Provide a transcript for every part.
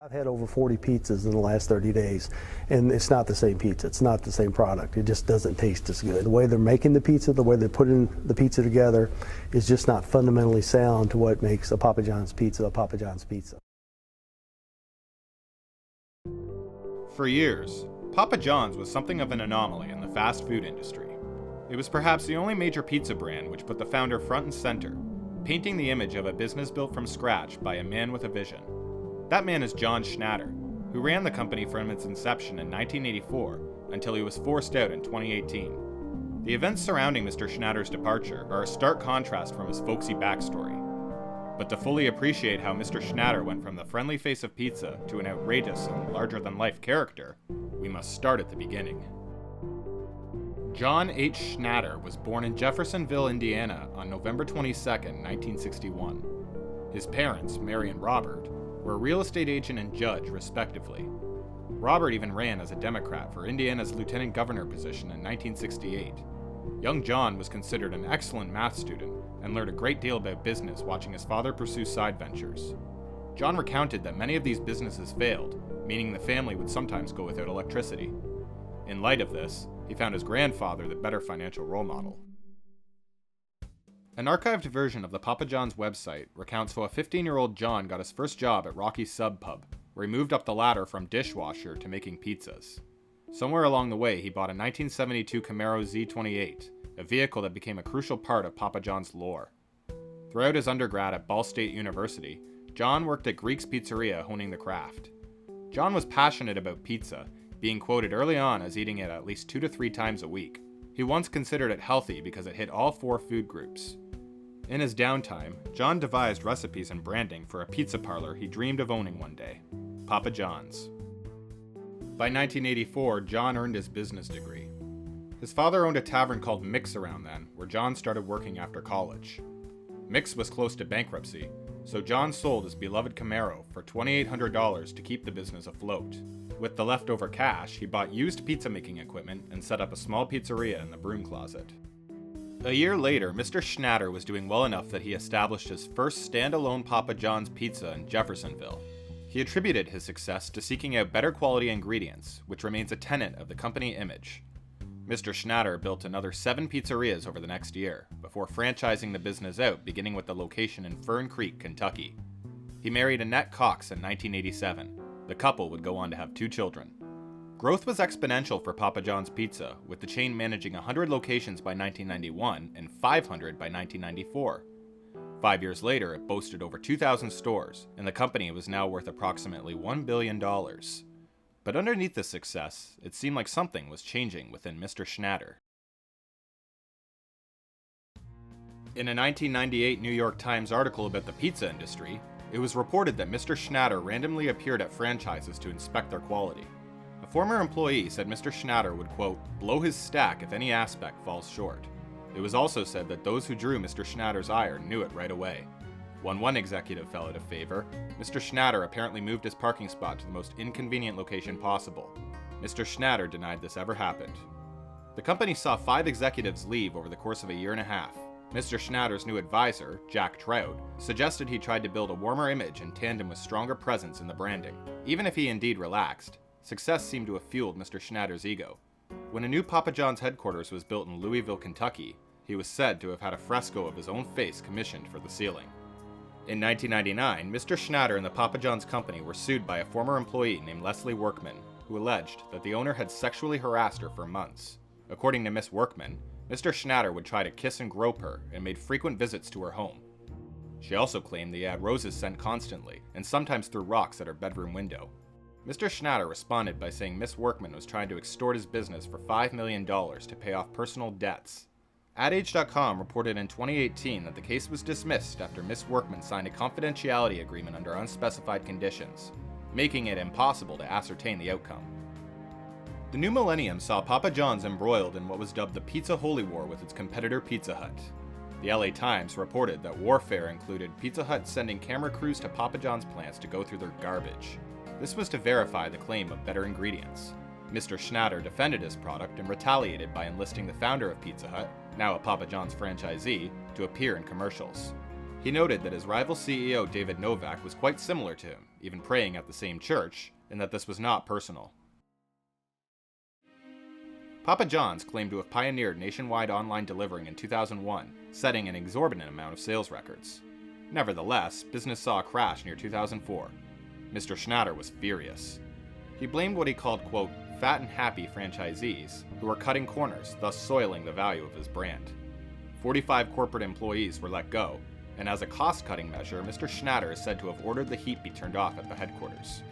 I've had over 40 pizzas in the last 30 days, and it's not the same pizza. It's not the same product. It just doesn't taste as good. The way they're making the pizza, the way they're putting the pizza together is just not fundamentally sound to what makes a Papa John's pizza a Papa John's pizza. For years, Papa John's was something of an anomaly in the fast food industry. It was perhaps the only major pizza brand which put the founder front and center, painting the image of a business built from scratch by a man with a vision. That man is John Schnatter, who ran the company from its inception in 1984 until he was forced out in 2018. The events surrounding Mr. Schnatter's departure are a stark contrast from his folksy backstory. But to fully appreciate how Mr. Schnatter went from the friendly face of pizza to an outrageous and larger-than-life character, we must start at the beginning. John H. Schnatter was born in Jeffersonville, Indiana on November 22, 1961. His parents, Mary and Robert, were a real estate agent and judge, respectively. Robert even ran as a Democrat for Indiana's lieutenant governor position in 1968. Young John was considered an excellent math student and learned a great deal about business watching his father pursue side ventures. John recounted that many of these businesses failed, meaning the family would sometimes go without electricity. In light of this, he found his grandfather the better financial role model. An archived version of the Papa John's website recounts how a 15-year-old John got his first job at Rocky's Sub Pub, where he moved up the ladder from dishwasher to making pizzas. Somewhere along the way, he bought a 1972 Camaro Z28, a vehicle that became a crucial part of Papa John's lore. Throughout his undergrad at Ball State University, John worked at Greek's Pizzeria honing the craft. John was passionate about pizza, being quoted early on as eating it at least 2 to 3 times a week. He once considered it healthy because it hit all 4 food groups. In his downtime, John devised recipes and branding for a pizza parlor he dreamed of owning one day, Papa John's. By 1984, John earned his business degree. His father owned a tavern called Mick's around then, where John started working after college. Mick's was close to bankruptcy, so John sold his beloved Camaro for $2,800 to keep the business afloat. With the leftover cash, he bought used pizza-making equipment and set up a small pizzeria in the broom closet. A year later, Mr. Schnatter was doing well enough that he established his first standalone Papa John's pizza in Jeffersonville. He attributed his success to seeking out better quality ingredients, which remains a tenet of the company image. Mr. Schnatter built another 7 pizzerias over the next year, before franchising the business out, beginning with the location in Fern Creek, Kentucky. He married Annette Cox in 1987. The couple would go on to have 2 children. Growth was exponential for Papa John's Pizza, with the chain managing 100 locations by 1991 and 500 by 1994. 5 years later, it boasted over 2,000 stores, and the company was now worth approximately $1 billion. But underneath this success, it seemed like something was changing within Mr. Schnatter. In a 1998 New York Times article about the pizza industry, it was reported that Mr. Schnatter randomly appeared at franchises to inspect their quality. A former employee said Mr. Schnatter would, quote, blow his stack if any aspect falls short. It was also said that those who drew Mr. Schnatter's ire knew it right away. When one executive fell out of favor, Mr. Schnatter apparently moved his parking spot to the most inconvenient location possible. Mr. Schnatter denied this ever happened. The company saw 5 executives leave over the course of a year and a half. Mr. Schnatter's new advisor, Jack Trout, suggested he tried to build a warmer image in tandem with stronger presence in the branding. Even if he indeed relaxed, success seemed to have fueled Mr. Schnatter's ego. When a new Papa John's headquarters was built in Louisville, Kentucky, he was said to have had a fresco of his own face commissioned for the ceiling. In 1999, Mr. Schnatter and the Papa John's company were sued by a former employee named Leslie Workman, who alleged that the owner had sexually harassed her for months. According to Miss Workman, Mr. Schnatter would try to kiss and grope her and made frequent visits to her home. She also claimed that he had roses sent constantly, and sometimes threw rocks at her bedroom window. Mr. Schnatter responded by saying Miss Workman was trying to extort his business for $5 million to pay off personal debts. AdAge.com reported in 2018 that the case was dismissed after Miss Workman signed a confidentiality agreement under unspecified conditions, making it impossible to ascertain the outcome. The new millennium saw Papa John's embroiled in what was dubbed the Pizza Holy War with its competitor Pizza Hut. The LA Times reported that warfare included Pizza Hut sending camera crews to Papa John's plants to go through their garbage. This was to verify the claim of better ingredients. Mr. Schnatter defended his product and retaliated by enlisting the founder of Pizza Hut, now a Papa John's franchisee, to appear in commercials. He noted that his rival CEO David Novak was quite similar to him, even praying at the same church, and that this was not personal. Papa John's claimed to have pioneered nationwide online delivering in 2001, setting an exorbitant amount of sales records. Nevertheless, business saw a crash near 2004. Mr. Schnatter was furious. He blamed what he called, quote, fat and happy franchisees who were cutting corners, thus soiling the value of his brand. 45 corporate employees were let go, and as a cost-cutting measure, Mr. Schnatter is said to have ordered the heat be turned off at the headquarters.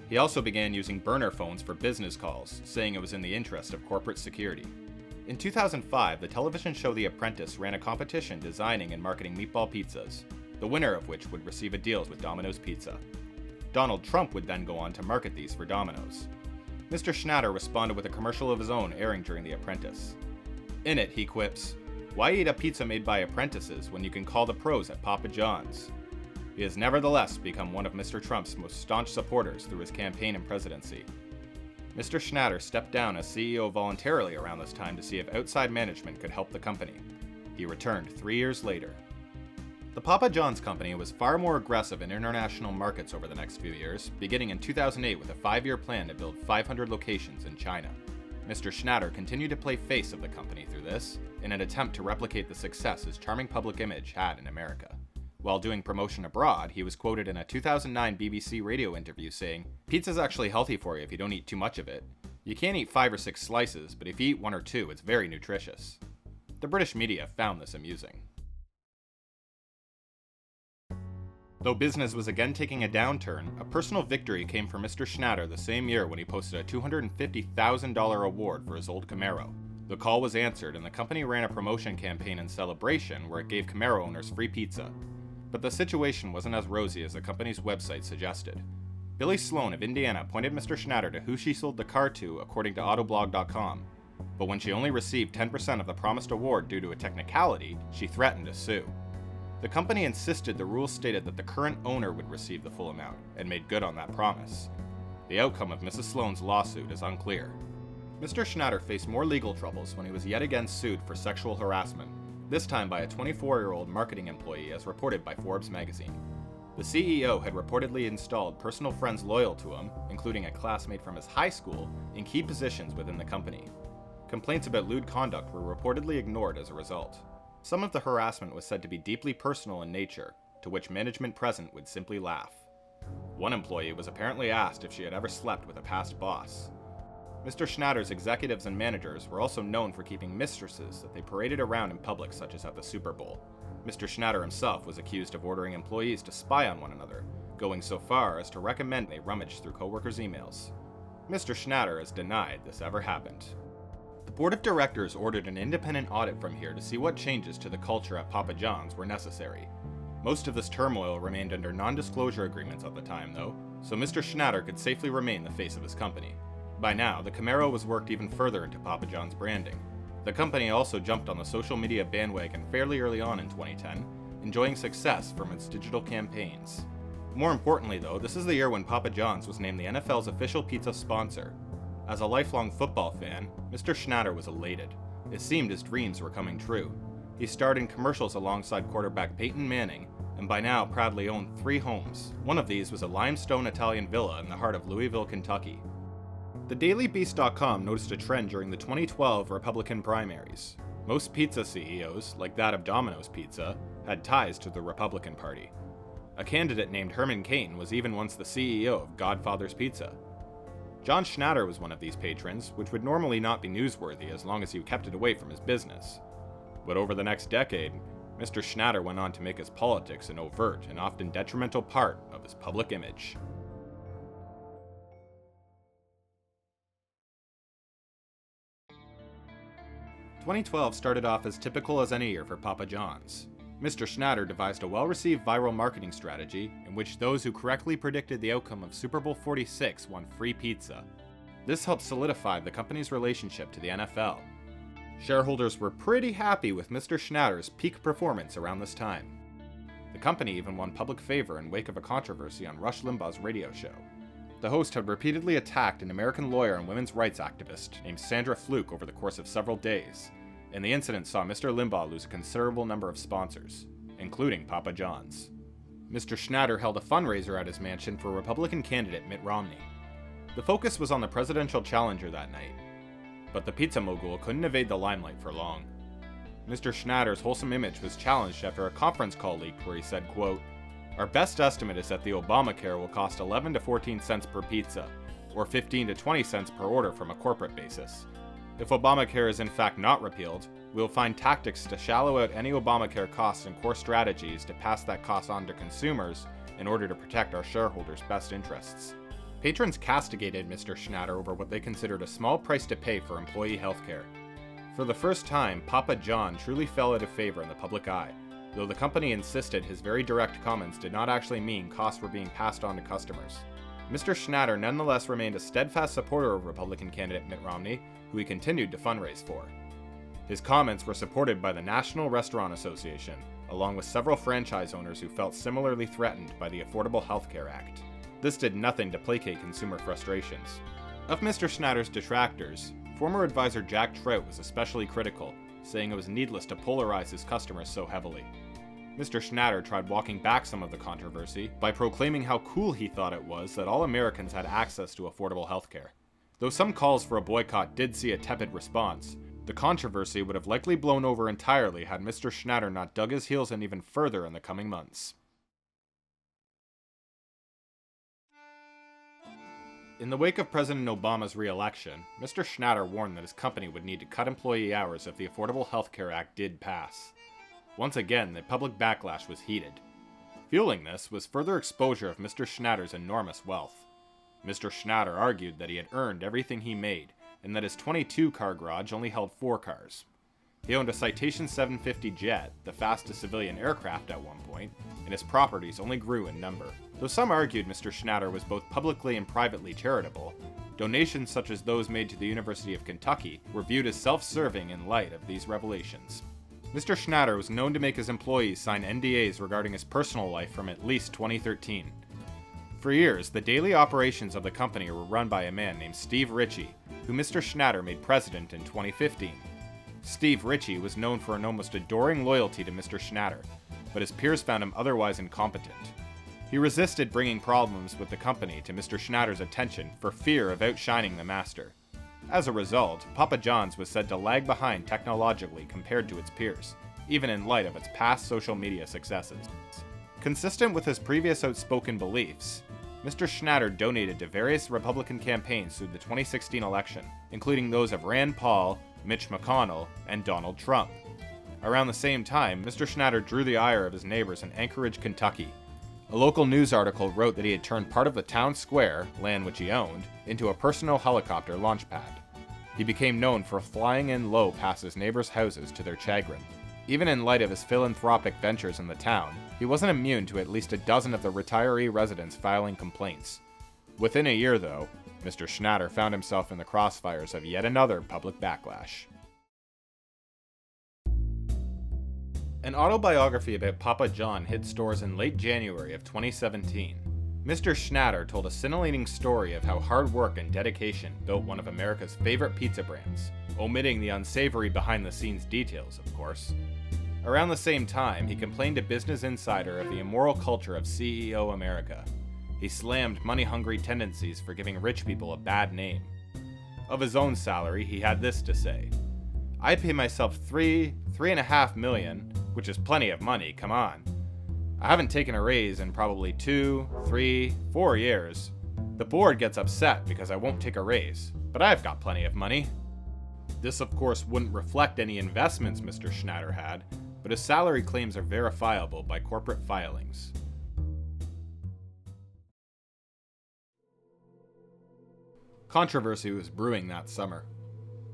He also began using burner phones for business calls, saying it was in the interest of corporate security. In 2005, the television show The Apprentice ran a competition designing and marketing meatball pizzas, the winner of which would receive a deal with Domino's Pizza. Donald Trump would then go on to market these for Domino's. Mr. Schnatter responded with a commercial of his own airing during The Apprentice. In it, he quips, "Why eat a pizza made by apprentices when you can call the pros at Papa John's?" He has nevertheless become one of Mr. Trump's most staunch supporters through his campaign and presidency. Mr. Schnatter stepped down as CEO voluntarily around this time to see if outside management could help the company. He returned 3 years later. The Papa John's company was far more aggressive in international markets over the next few years, beginning in 2008 with a 5-year plan to build 500 locations in China. Mr. Schnatter continued to play face of the company through this, in an attempt to replicate the success his charming public image had in America. While doing promotion abroad, he was quoted in a 2009 BBC radio interview saying, "Pizza's actually healthy for you if you don't eat too much of it. You can't eat 5 or 6 slices, but if you eat 1 or 2, it's very nutritious." The British media found this amusing. Though business was again taking a downturn, a personal victory came for Mr. Schnatter the same year when he posted a $250,000 award for his old Camaro. The call was answered, and the company ran a promotion campaign in celebration where it gave Camaro owners free pizza. But the situation wasn't as rosy as the company's website suggested. Billy Sloan of Indiana pointed Mr. Schnatter to who she sold the car to according to Autoblog.com. But when she only received 10% of the promised award due to a technicality, she threatened to sue. The company insisted the rules stated that the current owner would receive the full amount, and made good on that promise. The outcome of Mrs. Sloan's lawsuit is unclear. Mr. Schnatter faced more legal troubles when he was yet again sued for sexual harassment, this time by a 24-year-old marketing employee as reported by Forbes magazine. The CEO had reportedly installed personal friends loyal to him, including a classmate from his high school, in key positions within the company. Complaints about lewd conduct were reportedly ignored as a result. Some of the harassment was said to be deeply personal in nature, to which management present would simply laugh. One employee was apparently asked if she had ever slept with a past boss. Mr. Schnatter's executives and managers were also known for keeping mistresses that they paraded around in public, such as at the Super Bowl. Mr. Schnatter himself was accused of ordering employees to spy on one another, going so far as to recommend they rummage through coworkers' emails. Mr. Schnatter has denied this ever happened. The board of directors ordered an independent audit from here to see what changes to the culture at Papa John's were necessary. Most of this turmoil remained under non-disclosure agreements at the time, though, so Mr. Schnatter could safely remain the face of his company. By now, the Camaro was worked even further into Papa John's branding. The company also jumped on the social media bandwagon fairly early on in 2010, enjoying success from its digital campaigns. More importantly, though, this is the year when Papa John's was named the NFL's official pizza sponsor. As a lifelong football fan, Mr. Schnatter was elated. It seemed his dreams were coming true. He starred in commercials alongside quarterback Peyton Manning, and by now proudly owned 3 homes. One of these was a limestone Italian villa in the heart of Louisville, Kentucky. TheDailyBeast.com noticed a trend during the 2012 Republican primaries. Most pizza CEOs, like that of Domino's Pizza, had ties to the Republican Party. A candidate named Herman Cain was even once the CEO of Godfather's Pizza. John Schnatter was one of these patrons, which would normally not be newsworthy as long as you kept it away from his business. But over the next decade, Mr. Schnatter went on to make his politics an overt and often detrimental part of his public image. "2012 started off as typical as any year for Papa John's. Mr. Schnatter devised a well-received viral marketing strategy in which those who correctly predicted the outcome of Super Bowl 46 won free pizza. This helped solidify the company's relationship to the NFL. Shareholders were pretty happy with Mr. Schnatter's peak performance around this time. The company even won public favor in wake of a controversy on Rush Limbaugh's radio show. The host had repeatedly attacked an American lawyer and women's rights activist named Sandra Fluke over the course of several days, and the incident saw Mr. Limbaugh lose a considerable number of sponsors, including Papa John's. Mr. Schnatter held a fundraiser at his mansion for Republican candidate Mitt Romney. The focus was on the presidential challenger that night, but the pizza mogul couldn't evade the limelight for long. Mr. Schnatter's wholesome image was challenged after a conference call leaked where he said, quote, "Our best estimate is that the Obamacare will cost 11 to 14 cents per pizza, or 15 to 20 cents per order from a corporate basis. If Obamacare is in fact not repealed, we will find tactics to shallow out any Obamacare costs and core strategies to pass that cost on to consumers in order to protect our shareholders' best interests." Patrons castigated Mr. Schnatter over what they considered a small price to pay for employee healthcare. For the first time, Papa John truly fell out of favor in the public eye, though the company insisted his very direct comments did not actually mean costs were being passed on to customers. Mr. Schnatter nonetheless remained a steadfast supporter of Republican candidate Mitt Romney, who he continued to fundraise for. His comments were supported by the National Restaurant Association, along with several franchise owners who felt similarly threatened by the Affordable Health Care Act. This did nothing to placate consumer frustrations. Of Mr. Schnatter's detractors, former advisor Jack Trout was especially critical, saying it was needless to polarize his customers so heavily. Mr. Schnatter tried walking back some of the controversy by proclaiming how cool he thought it was that all Americans had access to affordable healthcare. Though some calls for a boycott did see a tepid response, the controversy would have likely blown over entirely had Mr. Schnatter not dug his heels in even further in the coming months. In the wake of President Obama's re-election, Mr. Schnatter warned that his company would need to cut employee hours if the Affordable Health Care Act did pass. Once again, the public backlash was heated. Fueling this was further exposure of Mr. Schnatter's enormous wealth. Mr. Schnatter argued that he had earned everything he made, and that his 22-car garage only held 4 cars. He owned a Citation 750 jet, the fastest civilian aircraft at one point, and his properties only grew in number. Though some argued Mr. Schnatter was both publicly and privately charitable, donations such as those made to the University of Kentucky were viewed as self-serving in light of these revelations. Mr. Schnatter was known to make his employees sign NDAs regarding his personal life from at least 2013. For years, the daily operations of the company were run by a man named Steve Ritchie, who Mr. Schnatter made president in 2015. Steve Ritchie was known for an almost adoring loyalty to Mr. Schnatter, but his peers found him otherwise incompetent. He resisted bringing problems with the company to Mr. Schnatter's attention for fear of outshining the master. As a result, Papa John's was said to lag behind technologically compared to its peers, even in light of its past social media successes. Consistent with his previous outspoken beliefs, Mr. Schnatter donated to various Republican campaigns through the 2016 election, including those of Rand Paul, Mitch McConnell, and Donald Trump. Around the same time, Mr. Schnatter drew the ire of his neighbors in Anchorage, Kentucky. A local news article wrote that he had turned part of the town square, land which he owned, into a personal helicopter launch pad. He became known for flying in low past his neighbors' houses to their chagrin. Even in light of his philanthropic ventures in the town, he wasn't immune to at least a dozen of the retiree residents filing complaints. Within a year, though, Mr. Schnatter found himself in the crossfires of yet another public backlash. An autobiography about Papa John hit stores in late January of 2017. Mr. Schnatter told a scintillating story of how hard work and dedication built one of America's favorite pizza brands, omitting the unsavory behind-the-scenes details, of course. Around the same time, he complained to Business Insider of the immoral culture of CEO America. He slammed money-hungry tendencies for giving rich people a bad name. Of his own salary, he had this to say: "I pay myself $3.5 million, which is plenty of money, come on. I haven't taken a raise in probably 2, 3, 4 years. The board gets upset because I won't take a raise, but I've got plenty of money." This, of course, wouldn't reflect any investments Mr. Schnatter had, but his salary claims are verifiable by corporate filings. Controversy was brewing that summer.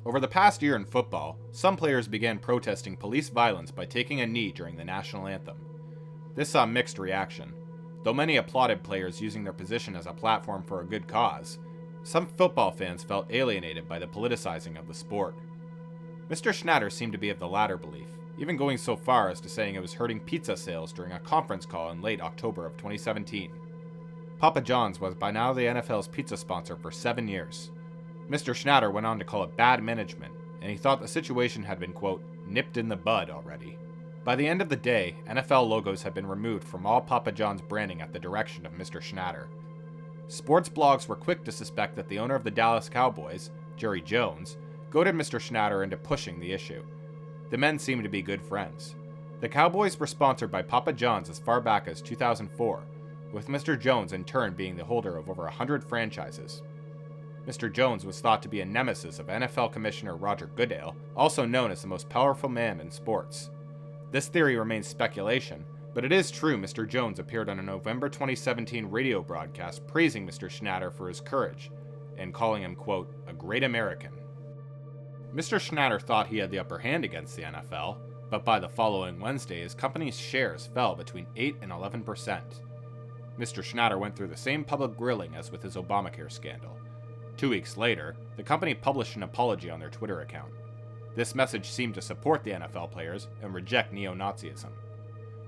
Over the past year in football, some players began protesting police violence by taking a knee during the national anthem. This saw mixed reaction. Though many applauded players using their position as a platform for a good cause, some football fans felt alienated by the politicizing of the sport. Mr. Schnatter seemed to be of the latter belief, even going so far as to saying it was hurting pizza sales during a conference call in late October of 2017. Papa John's was by now the NFL's pizza sponsor for 7 years. Mr. Schnatter went on to call it bad management, and he thought the situation had been, quote, nipped in the bud already. By the end of the day, NFL logos had been removed from all Papa John's branding at the direction of Mr. Schnatter. Sports blogs were quick to suspect that the owner of the Dallas Cowboys, Jerry Jones, goaded Mr. Schnatter into pushing the issue. The men seemed to be good friends. The Cowboys were sponsored by Papa John's as far back as 2004, with Mr. Jones in turn being the holder of over 100 franchises. Mr. Jones was thought to be a nemesis of NFL Commissioner Roger Goodale, also known as the most powerful man in sports. This theory remains speculation, but it is true Mr. Jones appeared on a November 2017 radio broadcast praising Mr. Schnatter for his courage, and calling him, quote, a great American. Mr. Schnatter thought he had the upper hand against the NFL, but by the following Wednesday his company's shares fell between 8 and 11%. Mr. Schnatter went through the same public grilling as with his Obamacare scandal. 2 weeks later, the company published an apology on their Twitter account. This message seemed to support the NFL players and reject neo-Nazism.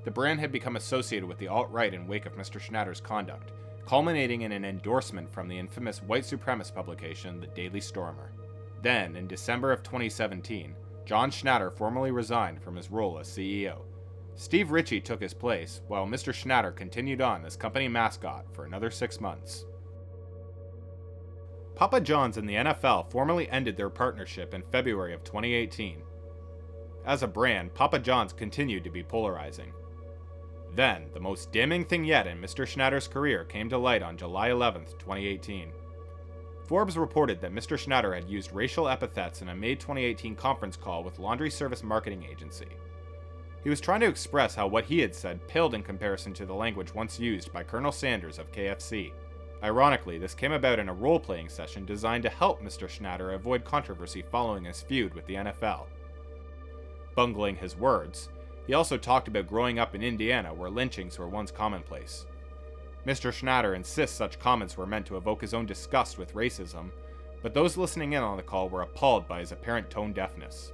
The brand had become associated with the alt-right in wake of Mr. Schnatter's conduct, culminating in an endorsement from the infamous white supremacist publication, The Daily Stormer. Then, in December of 2017, John Schnatter formally resigned from his role as CEO. Steve Ritchie took his place, while Mr. Schnatter continued on as company mascot for another 6 months. Papa John's and the NFL formally ended their partnership in February of 2018. As a brand, Papa John's continued to be polarizing. Then, the most damning thing yet in Mr. Schnatter's career came to light on July 11, 2018. Forbes reported that Mr. Schnatter had used racial epithets in a May 2018 conference call with laundry service marketing agency. He was trying to express how what he had said paled in comparison to the language once used by Colonel Sanders of KFC. Ironically, this came about in a role-playing session designed to help Mr. Schnatter avoid controversy following his feud with the NFL. Bungling his words, he also talked about growing up in Indiana where lynchings were once commonplace. Mr. Schnatter insists such comments were meant to evoke his own disgust with racism, but those listening in on the call were appalled by his apparent tone deafness.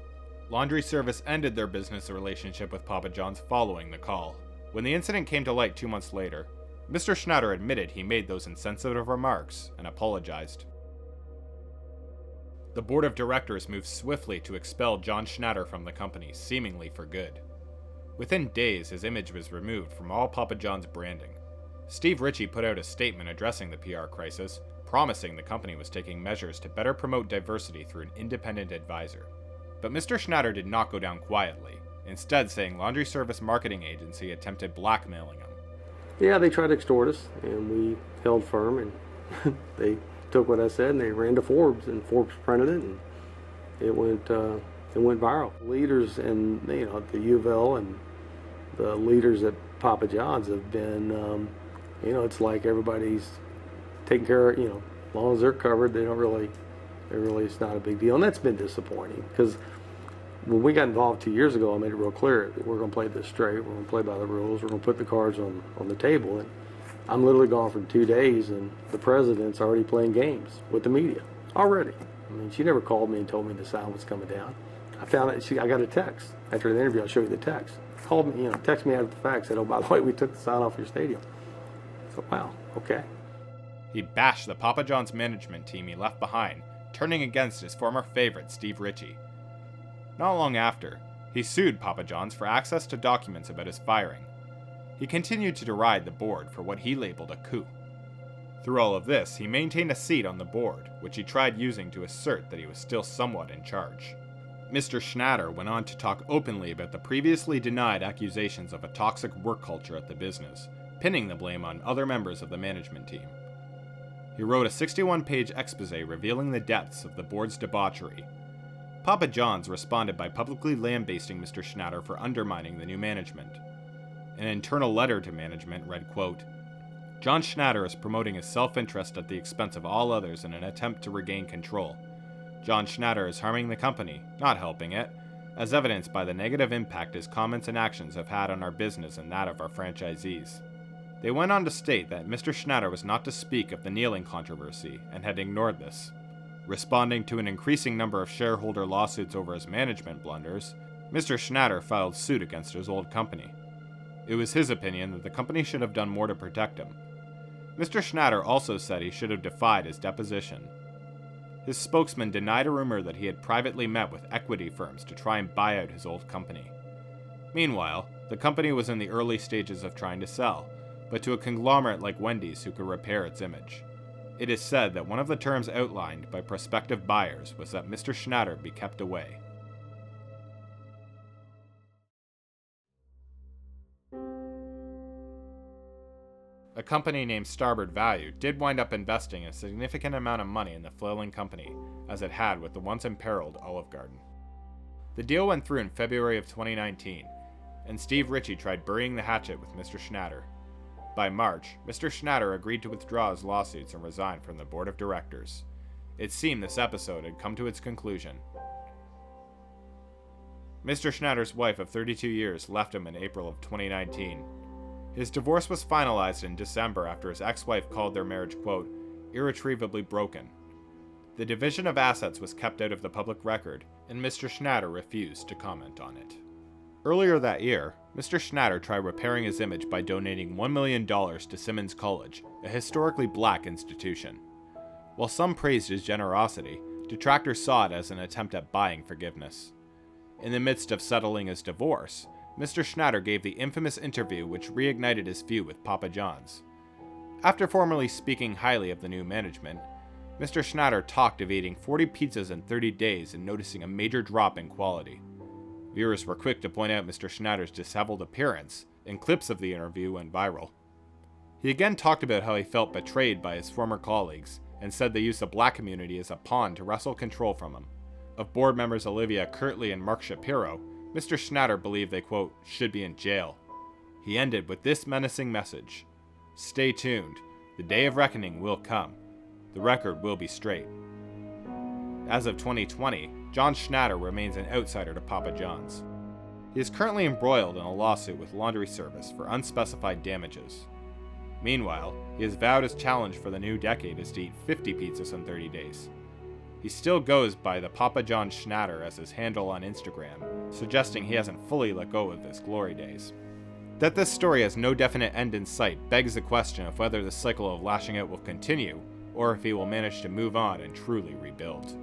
Laundry Service ended their business relationship with Papa John's following the call. When the incident came to light 2 months later, Mr. Schnatter admitted he made those insensitive remarks and apologized. The board of directors moved swiftly to expel John Schnatter from the company, seemingly for good. Within days, his image was removed from all Papa John's branding. Steve Ritchie put out a statement addressing the PR crisis, promising the company was taking measures to better promote diversity through an independent advisor. But Mr. Schnatter did not go down quietly, instead saying laundry service marketing agency attempted blackmailing him. Yeah, they tried to extort us, and we held firm, and they took what I said and they ran to Forbes, and Forbes printed it, and it went viral. Leaders in the U of L and the leaders at Papa John's have been, it's like everybody's taking care of, as long as they're covered, it's not a big deal, and that's been disappointing because when we got involved 2 years ago, I made it real clear that we're going to play this straight. We're going to play by the rules. We're going to put the cards on the table. And I'm literally gone for 2 days, and the president's already playing games with the media already. I mean, she never called me and told me the sign was coming down. I found it. I got a text after the interview. I'll show you the text. Called me, text me after the fact. Said, "Oh, by the way, we took the sign off your stadium." So, wow, okay. He bashed the Papa John's management team he left behind, turning against his former favorite, Steve Ritchie. Not long after, he sued Papa John's for access to documents about his firing. He continued to deride the board for what he labeled a coup. Through all of this, he maintained a seat on the board, which he tried using to assert that he was still somewhat in charge. Mr. Schnatter went on to talk openly about the previously denied accusations of a toxic work culture at the business, pinning the blame on other members of the management team. He wrote a 61-page expose revealing the depths of the board's debauchery. Papa John's responded by publicly lambasting Mr. Schnatter for undermining the new management. An internal letter to management read, quote, "John Schnatter is promoting his self-interest at the expense of all others in an attempt to regain control. John Schnatter is harming the company, not helping it, as evidenced by the negative impact his comments and actions have had on our business and that of our franchisees." They went on to state that Mr. Schnatter was not to speak of the kneeling controversy and had ignored this. Responding to an increasing number of shareholder lawsuits over his management blunders, Mr. Schnatter filed suit against his old company. It was his opinion that the company should have done more to protect him. Mr. Schnatter also said he should have defied his deposition. His spokesman denied a rumor that he had privately met with equity firms to try and buy out his old company. Meanwhile, the company was in the early stages of trying to sell, but to a conglomerate like Wendy's who could repair its image. It is said that one of the terms outlined by prospective buyers was that Mr. Schnatter be kept away. A company named Starboard Value did wind up investing a significant amount of money in the flailing company, as it had with the once imperiled Olive Garden. The deal went through in February of 2019, and Steve Ritchie tried burying the hatchet with Mr. Schnatter. By March, Mr. Schnatter agreed to withdraw his lawsuits and resign from the board of directors. It seemed this episode had come to its conclusion. Mr. Schnatter's wife of 32 years left him in April of 2019. His divorce was finalized in December after his ex-wife called their marriage, quote, irretrievably broken. The division of assets was kept out of the public record, and Mr. Schnatter refused to comment on it. Earlier that year, Mr. Schnatter tried repairing his image by donating $1 million to Simmons College, a historically black institution. While some praised his generosity, detractors saw it as an attempt at buying forgiveness. In the midst of settling his divorce, Mr. Schnatter gave the infamous interview which reignited his feud with Papa John's. After formally speaking highly of the new management, Mr. Schnatter talked of eating 40 pizzas in 30 days and noticing a major drop in quality. Viewers were quick to point out Mr. Schnatter's disheveled appearance, and clips of the interview went viral. He again talked about how he felt betrayed by his former colleagues, and said they used the black community as a pawn to wrestle control from him. Of board members Olivia Kirtley and Mark Shapiro, Mr. Schnatter believed they, quote, should be in jail. He ended with this menacing message: stay tuned, the day of reckoning will come. The record will be straight. As of 2020, John Schnatter remains an outsider to Papa John's. He is currently embroiled in a lawsuit with Laundry Service for unspecified damages. Meanwhile, he has vowed his challenge for the new decade is to eat 50 pizzas in 30 days. He still goes by the Papa John Schnatter as his handle on Instagram, suggesting he hasn't fully let go of his glory days. That this story has no definite end in sight begs the question of whether the cycle of lashing out will continue, or if he will manage to move on and truly rebuild.